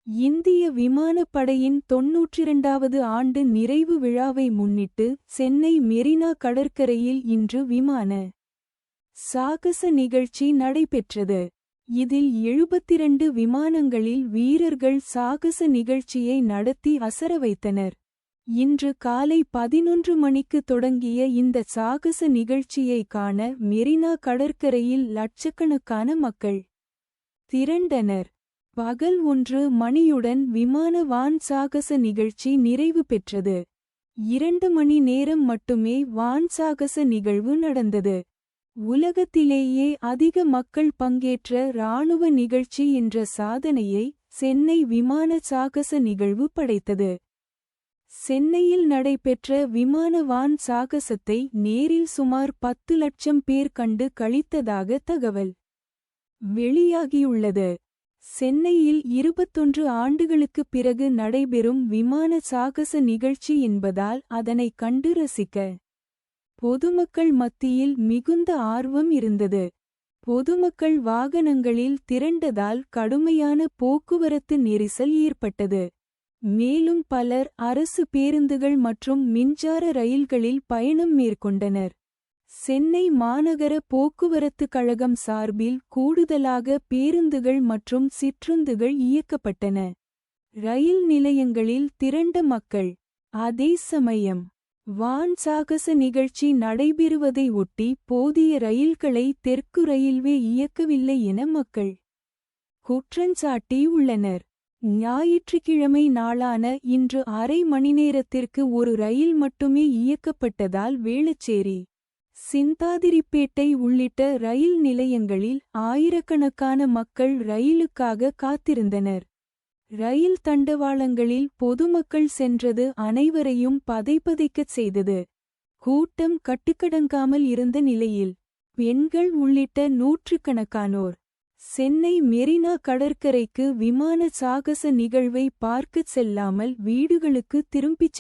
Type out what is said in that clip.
இந்திய விமானப்படையின் 92வது ஆண்டு நிறைவு விழாவை முன்னிட்டு சென்னை மெரினா கடற்கரையில் இன்று விமான சாகச நிகழ்ச்சி நடைபெற்றது. இதில் 72 விமானங்களில் வீரர்கள் சாகச நிகழ்ச்சியை நடத்தி அசர வைத்தனர். இன்று காலை 11 மணிக்கு தொடங்கிய இந்த சாகச நிகழ்ச்சியை காண மெரினா கடற்கரையில் லட்சக்கணக்கான மக்கள் திரண்டனர். பகல் 1 மணியுடன் விமான வான் சாகச நிகழ்ச்சி நிறைவு பெற்றது. 2 மணி நேரம் மட்டுமே வான் சாகச நிகழ்வு நடந்தது. உலகத்திலேயே அதிக மக்கள் பங்கேற்ற இராணுவ நிகழ்ச்சி என்ற சாதனையை சென்னை விமான சாகச நிகழ்வு படைத்தது. சென்னையில் நடைபெற்ற விமான வான் சாகசத்தை நேரில் சுமார் 10 லட்சம் பேர் கண்டு களித்ததாக தகவல் வெளியாகியுள்ளது. சென்னையில் 21 ஆண்டுகளுக்குப் பிறகு நடைபெறும் விமான சாகச நிகழ்ச்சி என்பதால் அதனை கண்டு ரசிக்க பொதுமக்கள் மத்தியில் மிகுந்த ஆர்வம் இருந்தது. பொதுமக்கள் வாகனங்களில் திரண்டதால் கடுமையான போக்குவரத்து நெரிசல் ஏற்பட்டது. மேலும் பலர் அரசு பேருந்துகள் மற்றும் மின்சார ரயில்களில் பயணம் மேற்கொண்டனர். சென்னை மாநகர போக்குவரத்து கழகம் சார்பில் கூடுதலாக பேருந்துகள் மற்றும் சிற்றுந்துகள் இயக்கப்பட்டன. ரயில் நிலையங்களில் திரண்ட மக்கள். அதே சமயம் வான் சாகச நிகழ்ச்சி நடைபெறுவதை ஒட்டி போதிய ரயில்களை தெற்கு ரயில்வே இயக்கவில்லை என மக்கள் குற்றஞ்சாட்டி உள்ளனர். ஞாயிற்றுக்கிழமை நாளான இன்று அரை மணி நேரத்திற்கு ஒரு ரயில் மட்டுமே இயக்கப்பட்டதால் வேளச்சேரி, சிந்தாதிரிப்பேட்டை உள்ளிட்ட ரயில் நிலையங்களில் ஆயிரக்கணக்கான மக்கள் ரயிலுக்காக காத்திருந்தனர். ரயில் தண்டவாளங்களில் பொதுமக்கள் சென்றது அனைவரையும் பதைபதைக்கச் செய்தது. கூட்டம் கட்டுக்கடங்காமல் இருந்த நிலையில் பெண்கள் உள்ளிட்ட நூற்றுக்கணக்கானோர் சென்னை மெரினா கடற்கரைக்கு விமான சாகச நிகழ்வை பார்க்கச் செல்லாமல் வீடுகளுக்கு திரும்பிச்